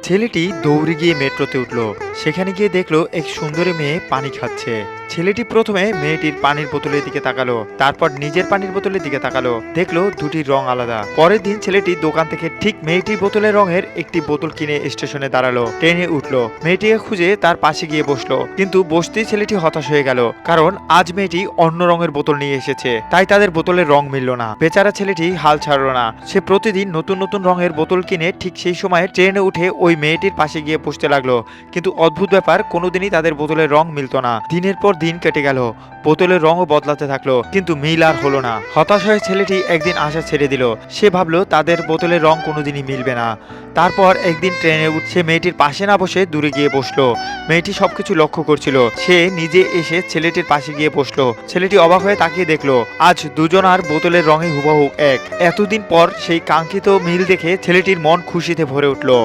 ছেলেটি দৌড়ে গিয়ে মেট্রোতে উঠল। সেখানে গিয়ে দেখলো এক সুন্দরী মেয়ে পানি খাচ্ছে। ছেলেটি প্রথমে মেয়েটির পানির বোতলের দিকে তাকালো, তারপর নিজের পানির বোতলের দিকে তাকালো, দেখলো দুটির রং আলাদা। পরের দিন ছেলেটি দোকান থেকে ঠিক মেয়েটির বোতলের রঙের একটি বোতল কিনে স্টেশনে দাঁড়ালো, ট্রেনে উঠলো, মেয়েটিকে খুঁজে তার পাশে গিয়ে বসলো। কিন্তু বসতেই ছেলেটি হতাশ হয়ে গেল, কারণ আজ মেয়েটি অন্য রঙের বোতল নিয়ে এসেছে, তাই তাদের বোতলের রং মিলল না। বেচারা ছেলেটি হাল ছাড়লো না, সে প্রতিদিন নতুন নতুন রঙের বোতল কিনে ঠিক সেই সময় ট্রেনে উঠে ওই মেয়েটির পাশে গিয়ে বসতে লাগলো। কিন্তু অদ্ভুত ব্যাপার, কোনোদিনই তাদের বোতলের রং মিলতো না। দিনের পর দিন কেটে গেল, বোতলের রঙও বদলাতে থাকলো, কিন্তু মিল আর হলো না। হতাশ হয়ে ছেলেটি একদিন আশা ছেড়ে দিল। সে ভাবলো তাদের বোতলের রং কোনোদিনই মিলবে না। তারপর একদিন ট্রেনে উঠছে মেয়েটির পাশে না বসে দূরে গিয়ে বসলো। মেয়েটি সবকিছু লক্ষ্য করছিল, সে নিজে এসে ছেলেটির পাশে গিয়ে বসলো। ছেলেটি অবাক হয়ে তাকিয়ে দেখলো আজ দুজনার বোতলের রঙে হুবহু এক। এতদিন পর সেই কাঙ্ক্ষিত মিল দেখে ছেলেটির মন খুশিতে ভরে উঠলো।